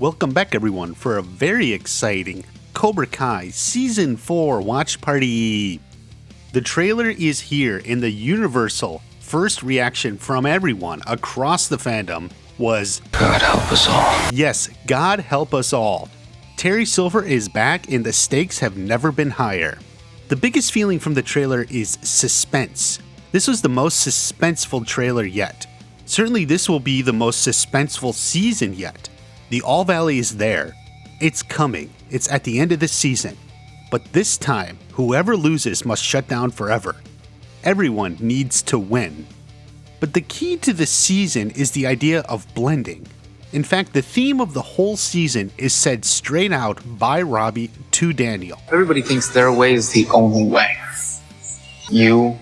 Welcome back everyone for a very exciting Cobra Kai Season 4 watch party. The trailer is here and the universal first reaction from everyone across the fandom was, God help us all. Yes, God help us all. Terry Silver is back and the stakes have never been higher. The biggest feeling from the trailer is suspense. This was the most suspenseful trailer yet. Certainly this will be the most suspenseful season yet. The All Valley is there. It's coming. It's at the end of the season. But this time, whoever loses must shut down forever. Everyone needs to win. But the key to the season is the idea of blending. In fact, the theme of the whole season is said straight out by Robby to Daniel. Everybody thinks their way is the only way. You,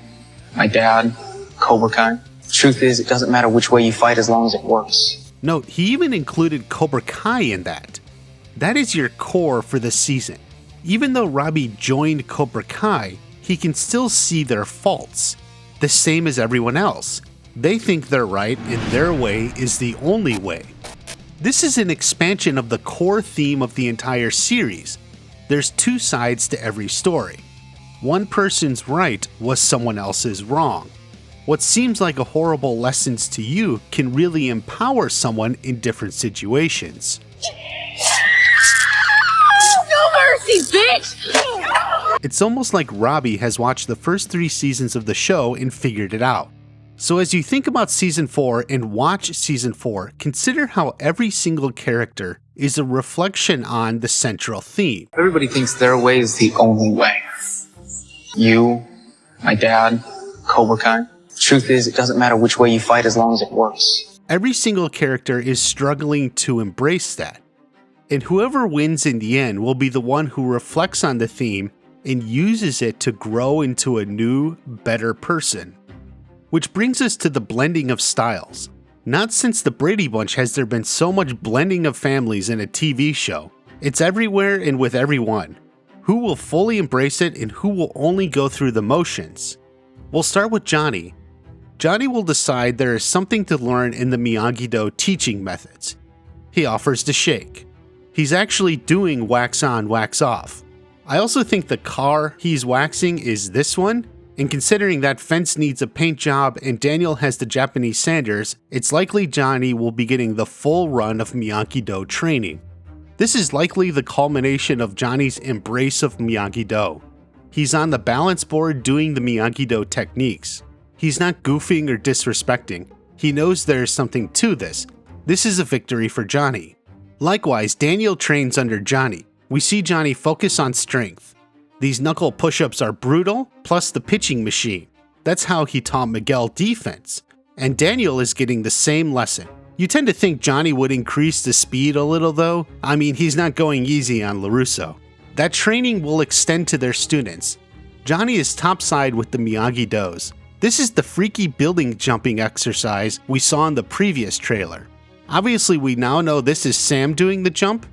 my dad, Cobra Kai. The truth is, it doesn't matter which way you fight as long as it works. Note, he even included Cobra Kai in that. That is your core for the season. Even though Robby joined Cobra Kai, he can still see their faults. The same as everyone else. They think they're right and their way is the only way. This is an expansion of the core theme of the entire series. There's two sides to every story. One person's right was someone else's wrong. What seems like a horrible lessons to you can really empower someone in different situations. No mercy, bitch! It's almost like Robby has watched the first 3 seasons of the show and figured it out. So as you think about Season 4 and watch Season 4, consider how every single character is a reflection on the central theme. Everybody thinks their way is the only way. You, my dad, Cobra Kai. The truth is, it doesn't matter which way you fight as long as it works. Every single character is struggling to embrace that. And whoever wins in the end will be the one who reflects on the theme and uses it to grow into a new, better person. Which brings us to the blending of styles. Not since the Brady Bunch has there been so much blending of families in a TV show. It's everywhere and with everyone. Who will fully embrace it and who will only go through the motions? We'll start with Johnny. Johnny will decide there is something to learn in the Miyagi-Do teaching methods. He offers to shake. He's actually doing wax on, wax off. I also think the car he's waxing is this one, and considering that fence needs a paint job and Daniel has the Japanese sanders, it's likely Johnny will be getting the full run of Miyagi-Do training. This is likely the culmination of Johnny's embrace of Miyagi-Do. He's on the balance board doing the Miyagi-Do techniques. He's not goofing or disrespecting. He knows there is something to this. This is a victory for Johnny. Likewise, Daniel trains under Johnny. We see Johnny focus on strength. These knuckle push-ups are brutal, plus the pitching machine. That's how he taught Miguel defense. And Daniel is getting the same lesson. You tend to think Johnny would increase the speed a little though. I mean, he's not going easy on LaRusso. That training will extend to their students. Johnny is topside with the Miyagi-Dos. This is the freaky building jumping exercise we saw in the previous trailer. Obviously, we now know this is Sam doing the jump.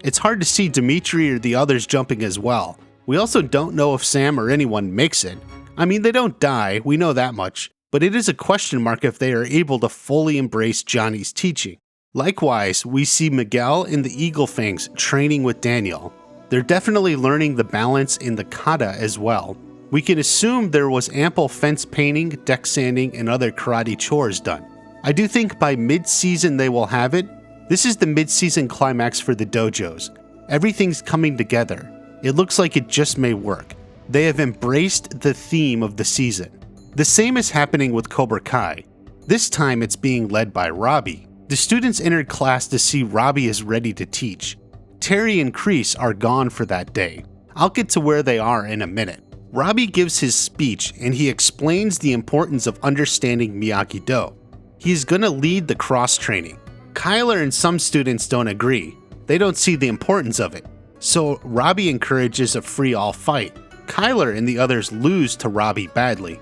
It's hard to see Demetri or the others jumping as well. We also don't know if Sam or anyone makes it. I mean, they don't die, we know that much, but it is a question mark if they are able to fully embrace Johnny's teaching. Likewise, we see Miguel and the Eagle Fangs training with Daniel. They're definitely learning the balance in the Kata as well. We can assume there was ample fence painting, deck sanding, and other karate chores done. I do think by mid-season they will have it. This is the mid-season climax for the dojos. Everything's coming together. It looks like it just may work. They have embraced the theme of the season. The same is happening with Cobra Kai. This time it's being led by Robby. The students entered class to see Robby is ready to teach. Terry and Kreese are gone for that day. I'll get to where they are in a minute. Robby gives his speech and he explains the importance of understanding Miyagi-Do. He's gonna lead the cross-training. Kyler and some students don't agree. They don't see the importance of it. So Robby encourages a free-all fight. Kyler and the others lose to Robby badly.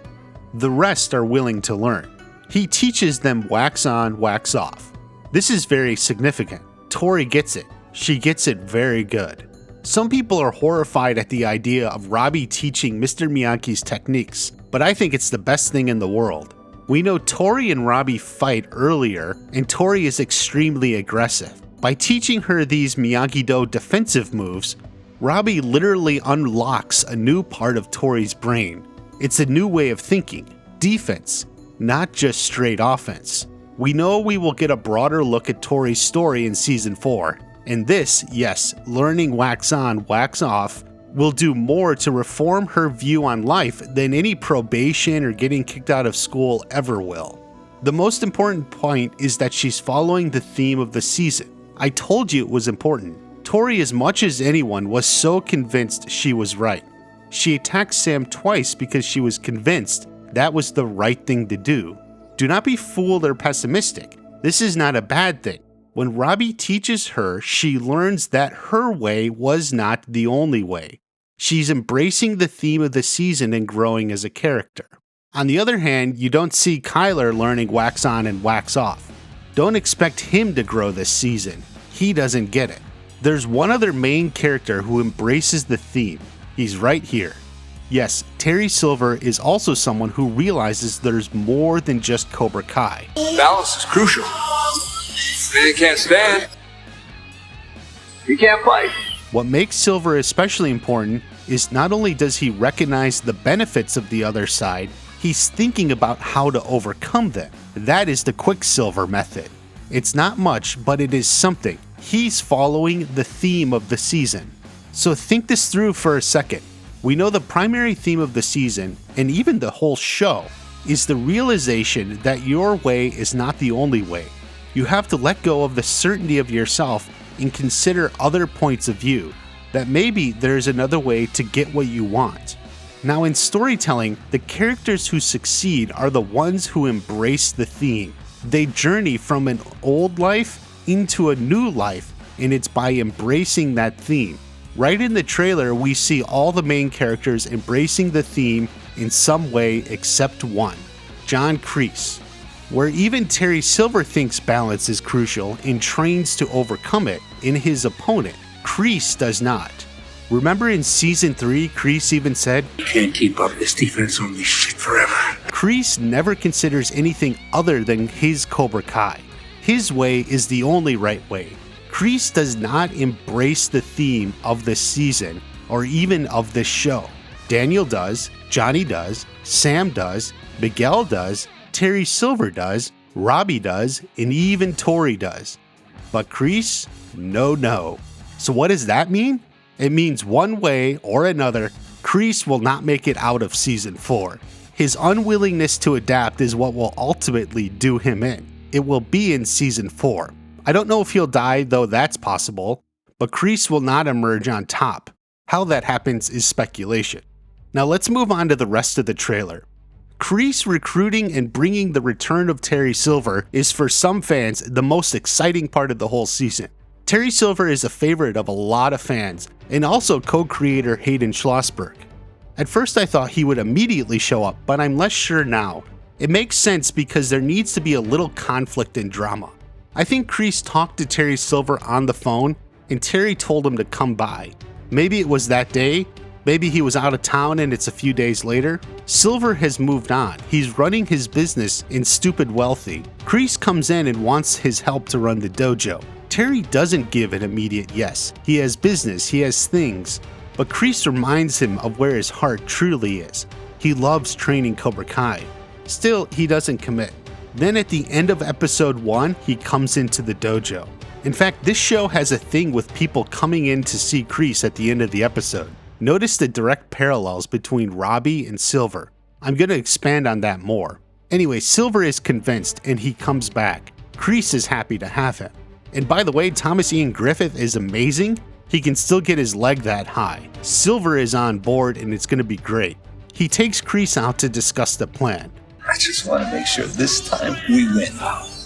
The rest are willing to learn. He teaches them wax on, wax off. This is very significant. Tori gets it. She gets it very good. Some people are horrified at the idea of Robby teaching Mr. Miyagi's techniques, but I think it's the best thing in the world. We know Tori and Robby fight earlier, and Tori is extremely aggressive. By teaching her these Miyagi-Do defensive moves, Robby literally unlocks a new part of Tori's brain. It's a new way of thinking, defense, not just straight offense. We know we will get a broader look at Tori's story in Season 4, and this, yes, learning wax on, wax off, will do more to reform her view on life than any probation or getting kicked out of school ever will. The most important point is that she's following the theme of the season. I told you it was important. Tori, as much as anyone, was so convinced she was right. She attacked Sam twice because she was convinced that was the right thing to do. Do not be fooled or pessimistic. This is not a bad thing. When Robby teaches her, she learns that her way was not the only way. She's embracing the theme of the season and growing as a character. On the other hand, you don't see Kyler learning wax on and wax off. Don't expect him to grow this season. He doesn't get it. There's one other main character who embraces the theme. He's right here. Yes, Terry Silver is also someone who realizes there's more than just Cobra Kai. Balance is crucial. Man can't stand. He can't fight. What makes Silver especially important is not only does he recognize the benefits of the other side, he's thinking about how to overcome them. That is the Quicksilver method. It's not much, but it is something. He's following the theme of the season. So think this through for a second. We know the primary theme of the season, and even the whole show, is the realization that your way is not the only way. You have to let go of the certainty of yourself and consider other points of view, that maybe there's another way to get what you want. Now in storytelling, the characters who succeed are the ones who embrace the theme. They journey from an old life into a new life, and it's by embracing that theme. Right in the trailer, we see all the main characters embracing the theme in some way except one, John Kreese. Where even Terry Silver thinks balance is crucial and trains to overcome it in his opponent, Kreese does not. Remember in Season 3, Kreese even said, "You can't keep up this defense on this shit forever." Kreese never considers anything other than his Cobra Kai. His way is the only right way. Kreese does not embrace the theme of the season or even of this show. Daniel does, Johnny does, Sam does, Miguel does, Terry Silver does, Robby does, and even Tori does. But Kreese, no. So what does that mean? It means one way or another, Kreese will not make it out of Season 4. His unwillingness to adapt is what will ultimately do him in. It will be in Season 4. I don't know if he'll die, though that's possible, but Kreese will not emerge on top. How that happens is speculation. Now let's move on to the rest of the trailer. Kreese recruiting and bringing the return of Terry Silver is for some fans the most exciting part of the whole season. Terry Silver is a favorite of a lot of fans, and also co-creator Hayden Schlossberg. At first I thought he would immediately show up, but I'm less sure now. It makes sense because there needs to be a little conflict and drama. I think Kreese talked to Terry Silver on the phone, and Terry told him to come by. Maybe it was that day, maybe he was out of town and it's a few days later. Silver has moved on. He's running his business in Stupid Wealthy. Kreese comes in and wants his help to run the dojo. Terry doesn't give an immediate yes. He has business, he has things, but Kreese reminds him of where his heart truly is. He loves training Cobra Kai. Still, he doesn't commit. Then at the end of episode 1, he comes into the dojo. In fact, this show has a thing with people coming in to see Kreese at the end of the episode. Notice the direct parallels between Robby and Silver. I'm going to expand on that more. Anyway, Silver is convinced and he comes back. Kreese is happy to have him. And by the way, Thomas Ian Griffith is amazing. He can still get his leg that high. Silver is on board and it's going to be great. He takes Kreese out to discuss the plan. I just want to make sure this time we win.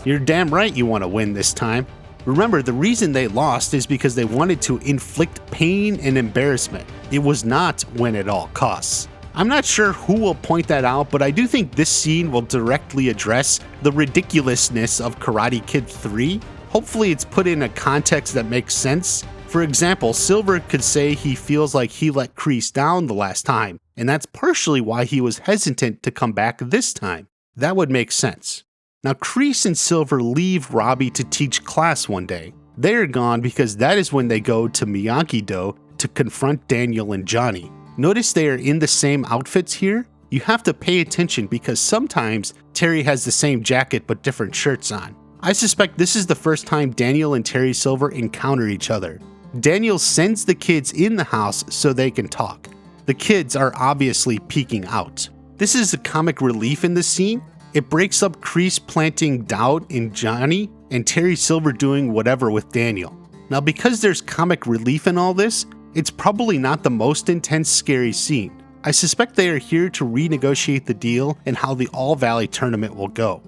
You're damn right you want to win this time. Remember, the reason they lost is because they wanted to inflict pain and embarrassment. It was not win at all costs. I'm not sure who will point that out, but I do think this scene will directly address the ridiculousness of Karate Kid 3. Hopefully it's put in a context that makes sense. For example, Silver could say he feels like he let Kreese down the last time, and that's partially why he was hesitant to come back this time. That would make sense. Now, Kreese and Silver leave Robby to teach class one day. They're gone because that is when they go to Miyagi-do to confront Daniel and Johnny. Notice they are in the same outfits here? You have to pay attention because sometimes Terry has the same jacket but different shirts on. I suspect this is the first time Daniel and Terry Silver encounter each other. Daniel sends the kids in the house so they can talk. The kids are obviously peeking out. This is a comic relief in this scene. It breaks up Kreese planting doubt in Johnny and Terry Silver doing whatever with Daniel. Now because there's comic relief in all this, it's probably not the most intense scary scene. I suspect they are here to renegotiate the deal and how the All Valley tournament will go.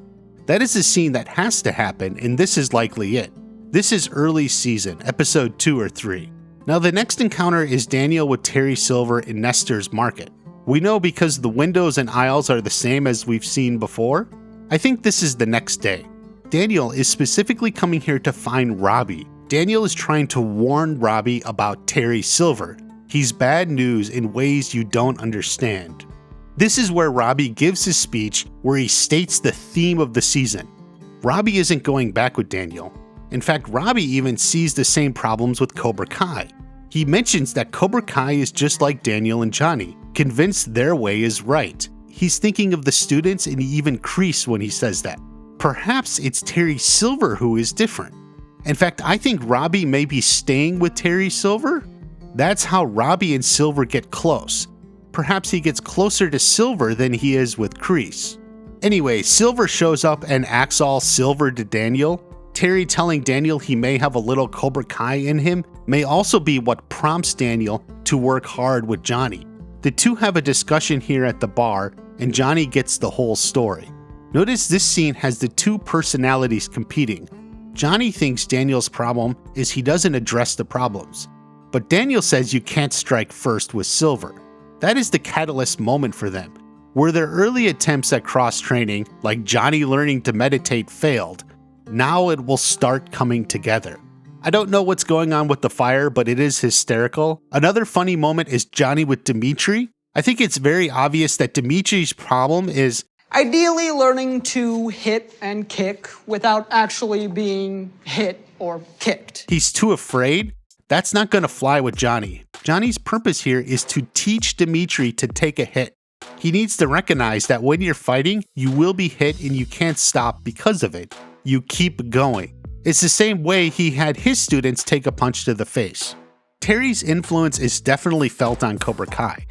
That is a scene that has to happen, and this is likely it. This is early season, episode 2 or 3. Now the next encounter is Daniel with Terry Silver in Nestor's market. We know because the windows and aisles are the same as we've seen before. I think this is the next day. Daniel is specifically coming here to find Robby. Daniel is trying to warn Robby about Terry Silver. He's bad news in ways you don't understand. This is where Robby gives his speech where he states the theme of the season. Robby isn't going back with Daniel. In fact, Robby even sees the same problems with Cobra Kai. He mentions that Cobra Kai is just like Daniel and Johnny, convinced their way is right. He's thinking of the students and even Kreese when he says that. Perhaps it's Terry Silver who is different. In fact, I think Robby may be staying with Terry Silver. That's how Robby and Silver get close. Perhaps he gets closer to Silver than he is with Kreese. Anyway, Silver shows up and acts all Silver to Daniel. Terry telling Daniel he may have a little Cobra Kai in him may also be what prompts Daniel to work hard with Johnny. The two have a discussion here at the bar, and Johnny gets the whole story. Notice this scene has the two personalities competing. Johnny thinks Daniel's problem is he doesn't address the problems. But Daniel says you can't strike first with Silver. That is the catalyst moment for them. Where their early attempts at cross-training, like Johnny learning to meditate, failed, now it will start coming together. I don't know what's going on with the fire, but it is hysterical. Another funny moment is Johnny with Demetri. I think it's very obvious that Demetri's problem is ideally learning to hit and kick without actually being hit or kicked. he's too afraid. That's not going to fly with Johnny. Johnny's purpose here is to teach Demetri to take a hit. He needs to recognize that when you're fighting, you will be hit and you can't stop because of it. You keep going. It's the same way he had his students take a punch to the face. Terry's influence is definitely felt on Cobra Kai.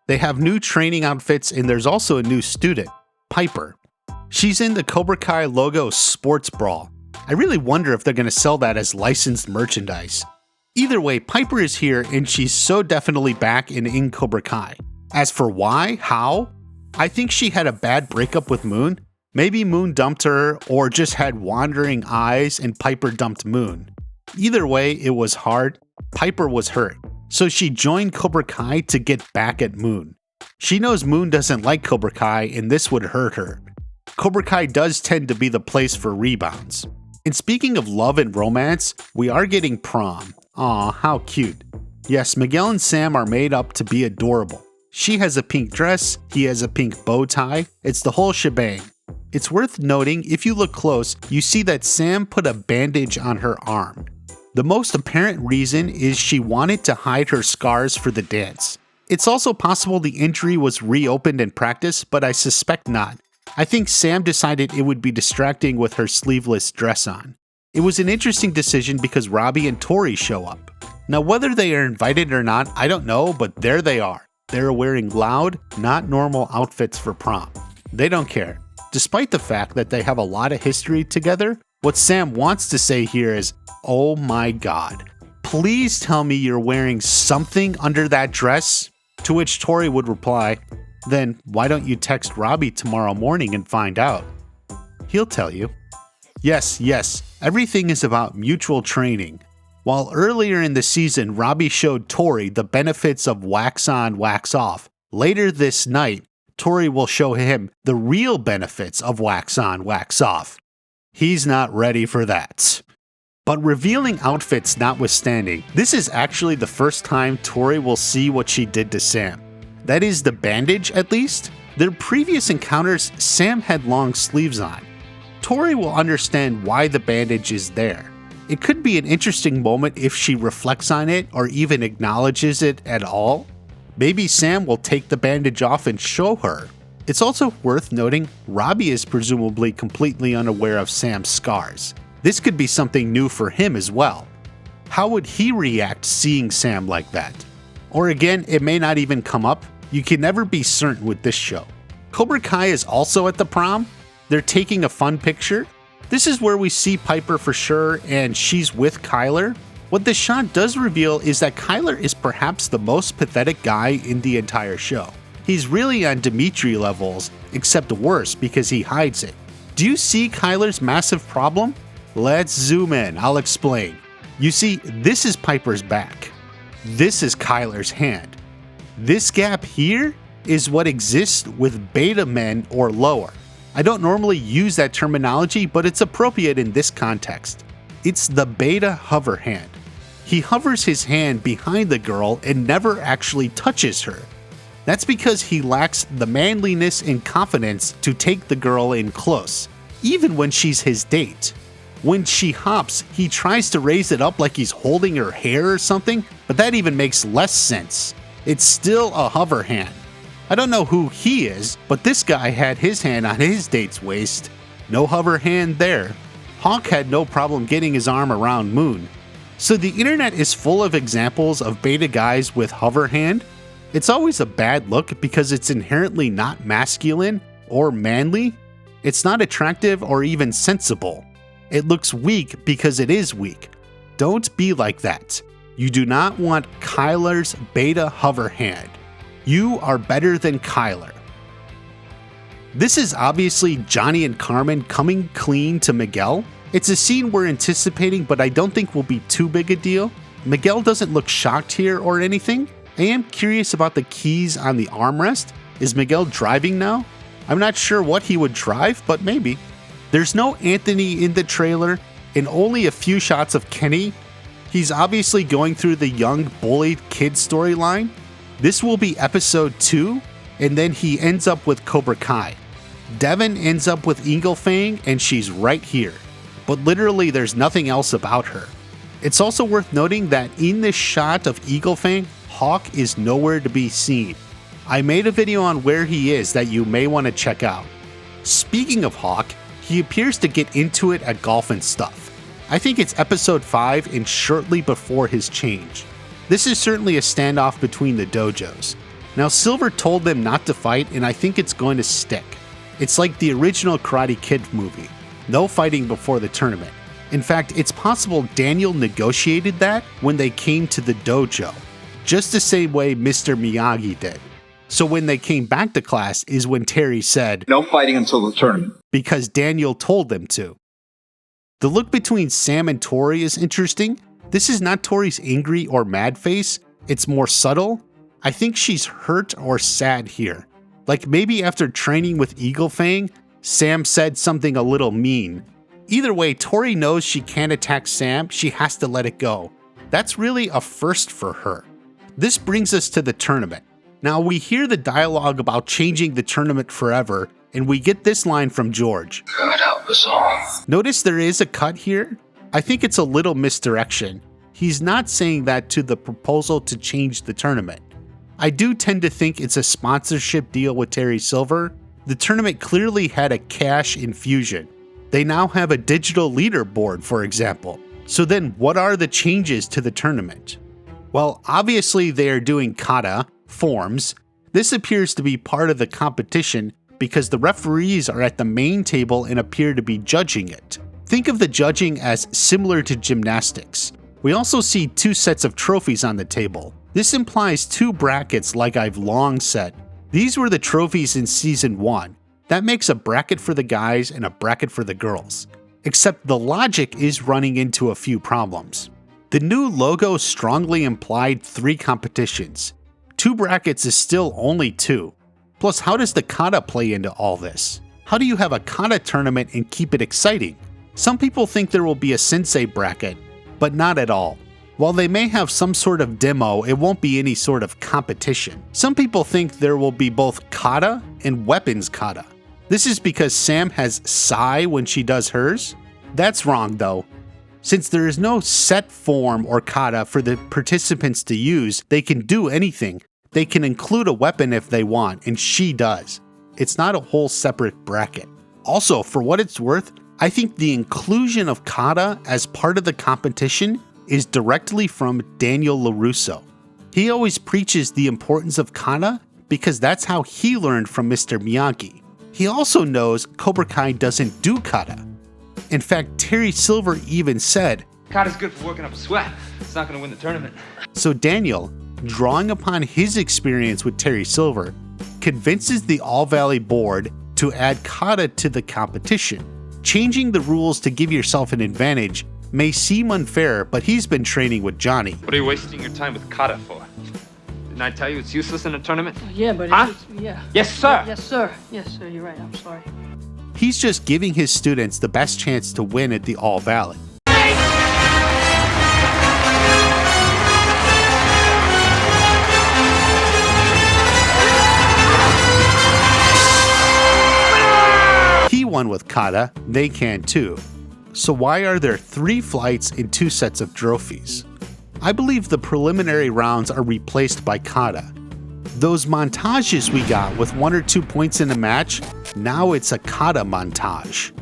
They have new training outfits and there's also a new student, Piper. She's in the Cobra Kai logo sports brawl. I really wonder if they're going to sell that as licensed merchandise. Either way, Piper is here and she's so definitely back in Cobra Kai. As for why, how, I think she had a bad breakup with Moon. Maybe Moon dumped her or just had wandering eyes and Piper dumped Moon. Either way, it was hard. Piper was hurt. So she joined Cobra Kai to get back at Moon. She knows Moon doesn't like Cobra Kai and this would hurt her. Cobra Kai does tend to be the place for rebounds. And speaking of love and romance, we are getting prom. Aw, how cute. Yes, Miguel and Sam are made up to be adorable. She has a pink dress, he has a pink bow tie, it's the whole shebang. It's worth noting, if you look close, you see that Sam put a bandage on her arm. The most apparent reason is she wanted to hide her scars for the dance. It's also possible the injury was reopened in practice, but I suspect not. I think Sam decided it would be distracting with her sleeveless dress on. It was an interesting decision because Robby and Tori show up. Now whether they are invited or not, I don't know, but there they are. They're wearing loud, not normal outfits for prom. They don't care. Despite the fact that they have a lot of history together, what Sam wants to say here is, oh my god, please tell me you're wearing something under that dress? To which Tori would reply, then why don't you text Robby tomorrow morning and find out? He'll tell you. Yes, everything is about mutual training. While earlier in the season, Robby showed Tori the benefits of wax on, wax off, later this night, Tori will show him the real benefits of wax on, wax off. He's not ready for that. But revealing outfits notwithstanding, this is actually the first time Tori will see what she did to Sam. That is the bandage, at least. Their previous encounters, Sam had long sleeves on. Tori will understand why the bandage is there. It could be an interesting moment if she reflects on it or even acknowledges it at all. Maybe Sam will take the bandage off and show her. It's also worth noting Robby is presumably completely unaware of Sam's scars. This could be something new for him as well. How would he react seeing Sam like that? Or again, it may not even come up. You can never be certain with this show. Cobra Kai is also at the prom. They're taking a fun picture. This is where we see Piper for sure, and she's with Kyler. What this shot does reveal is that Kyler is perhaps the most pathetic guy in the entire show. He's really on Demetri levels, except worse because he hides it. Do you see Kyler's massive problem? Let's zoom in, I'll explain. You see, this is Piper's back. This is Kyler's hand. This gap here is what exists with beta men or lower. I don't normally use that terminology, but it's appropriate in this context. It's the beta hover hand. He hovers his hand behind the girl and never actually touches her. That's because he lacks the manliness and confidence to take the girl in close, even when she's his date. When she hops, he tries to raise it up like he's holding her hair or something, but that even makes less sense. It's still a hover hand. I don't know who he is, but this guy had his hand on his date's waist. No hover hand there. Hawk had no problem getting his arm around Moon. So the internet is full of examples of beta guys with hover hand. It's always a bad look because it's inherently not masculine or manly. It's not attractive or even sensible. It looks weak because it is weak. Don't be like that. You do not want Kyler's beta hover hand. You are better than Kyler. This is obviously Johnny and Carmen coming clean to Miguel. It's a scene we're anticipating, but I don't think will be too big a deal. Miguel doesn't look shocked here or anything. I am curious about the keys on the armrest. Is Miguel driving now? I'm not sure what he would drive, but maybe. There's no Anthony in the trailer and only a few shots of Kenny. He's obviously going through the young bullied kid storyline. This will be episode 2, and then he ends up with Cobra Kai. Devin ends up with Eagle Fang, and she's right here. But literally there's nothing else about her. It's also worth noting that in this shot of Eagle Fang, Hawk is nowhere to be seen. I made a video on where he is that you may want to check out. Speaking of Hawk, he appears to get into it at golf and stuff. I think it's episode 5 and shortly before his change. This is certainly a standoff between the dojos. Now Silver told them not to fight, and I think it's going to stick. It's like the original Karate Kid movie. No fighting before the tournament. In fact, it's possible Daniel negotiated that when they came to the dojo, just the same way Mr. Miyagi did. So when they came back to class is when Terry said, No fighting until the tournament. because Daniel told them to. The look between Sam and Tori is interesting. This is not Tori's angry or mad face, it's more subtle. I think she's hurt or sad here. Like maybe after training with Eagle Fang, Sam said something a little mean. Either way, Tori knows she can't attack Sam, she has to let it go. That's really a first for her. This brings us to the tournament. Now we hear the dialogue about changing the tournament forever, and we get this line from George. God help us all. Notice there is a cut here. I think it's a little misdirection. He's not saying that to the proposal to change the tournament. I do tend to think it's a sponsorship deal with Terry Silver. The tournament clearly had a cash infusion. They now have a digital leaderboard, for example. So then what are the changes to the tournament? Well, obviously they are doing kata, forms. This appears to be part of the competition because the referees are at the main table and appear to be judging it. Think of the judging as similar to gymnastics. We also see 2 sets of trophies on the table. This implies 2 brackets like I've long said. These were the trophies in season 1. That makes a bracket for the guys and a bracket for the girls. Except the logic is running into a few problems. The new logo strongly implied 3 competitions. 2 brackets is still only 2. Plus, how does the kata play into all this? How do you have a kata tournament and keep it exciting? Some people think there will be a sensei bracket, but not at all. While they may have some sort of demo, it won't be any sort of competition. Some people think there will be both kata and weapons kata. This is because Sam has sai when she does hers? That's wrong though. Since there is no set form or kata for the participants to use, they can do anything. They can include a weapon if they want, and she does. It's not a whole separate bracket. Also, for what it's worth, I think the inclusion of kata as part of the competition is directly from Daniel LaRusso. He always preaches the importance of kata because that's how he learned from Mr. Miyagi. He also knows Cobra Kai doesn't do kata. In fact, Terry Silver even said, Kata's good for working up a sweat. It's not going to win the tournament. So Daniel, drawing upon his experience with Terry Silver, convinces the All Valley board to add kata to the competition. Changing the rules to give yourself an advantage may seem unfair, but he's been training with Johnny. What are you wasting your time with Kata for? Didn't I tell you it's useless in a tournament? Yeah, but Huh? yeah. Yes, sir. Yes, sir. Yes, sir. You're right. I'm sorry. He's just giving his students the best chance to win at the All Valley. He won with kata, they can too. So why are there 3 flights and 2 sets of trophies? I believe the preliminary rounds are replaced by kata. Those montages we got with 1 or 2 points in a match, now it's a kata montage.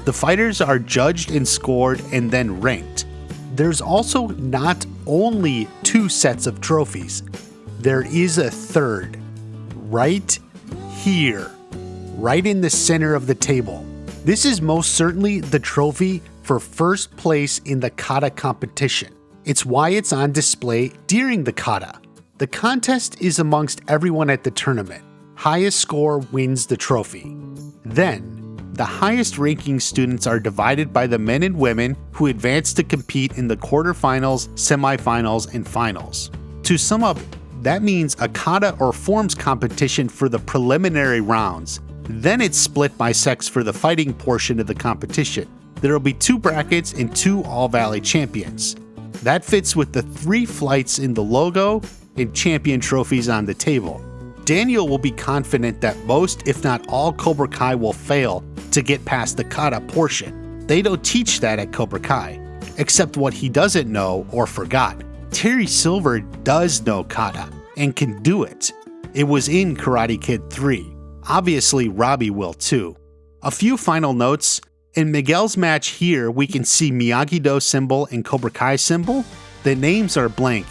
The fighters are judged and scored and then ranked. There's also not only 2 sets of trophies, there is a third, right here, right in the center of the table. This is most certainly the trophy for first place in the kata competition. It's why it's on display during the kata. The contest is amongst everyone at the tournament. Highest score wins the trophy. Then, the highest ranking students are divided by the men and women who advance to compete in the quarterfinals, semifinals, and finals. To sum up, that means a kata or forms competition for the preliminary rounds. Then it's split by sex for the fighting portion of the competition. There will be 2 brackets and 2 All Valley champions. That fits with the 3 flights in the logo and champion trophies on the table. Daniel will be confident that most, if not all, Cobra Kai will fail to get past the kata portion. They don't teach that at Cobra Kai, except what he doesn't know or forgot. Terry Silver does know kata and can do it. It was in Karate Kid 3. Obviously, Robby will too. A few final notes. In Miguel's match here, we can see Miyagi-Do symbol and Cobra Kai symbol. The names are blank.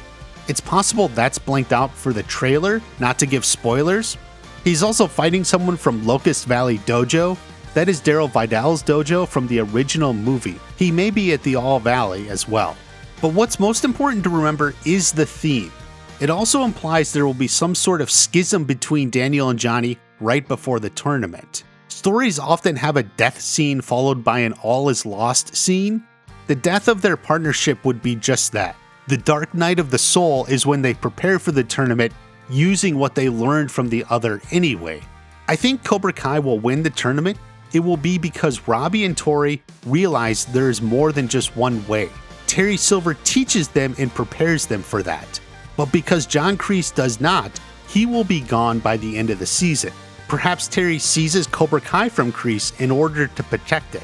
It's possible that's blanked out for the trailer, not to give spoilers. He's also fighting someone from Locust Valley Dojo. That is Daryl Vidal's dojo from the original movie. He may be at the All Valley as well. But what's most important to remember is the theme. It also implies there will be some sort of schism between Daniel and Johnny right before the tournament. Stories often have a death scene followed by an all is lost scene. The death of their partnership would be just that. The dark night of the soul is when they prepare for the tournament using what they learned from the other anyway. I think Cobra Kai will win the tournament. It will be because Robby and Tori realize there is more than just one way. Terry Silver teaches them and prepares them for that. But because John Kreese does not, he will be gone by the end of the season. Perhaps Terry seizes Cobra Kai from Kreese in order to protect it.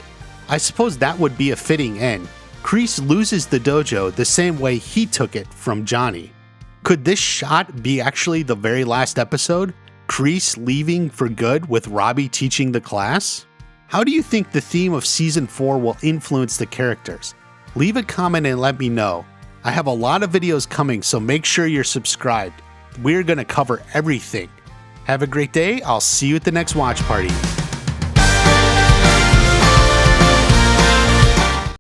I suppose that would be a fitting end. Kreese loses the dojo the same way he took it from Johnny. Could this shot be actually the very last episode? Kreese leaving for good with Robby teaching the class? How do you think the theme of Season 4 will influence the characters? Leave a comment and let me know. I have a lot of videos coming, so make sure you're subscribed. We're going to cover everything. Have a great day. I'll see you at the next watch party.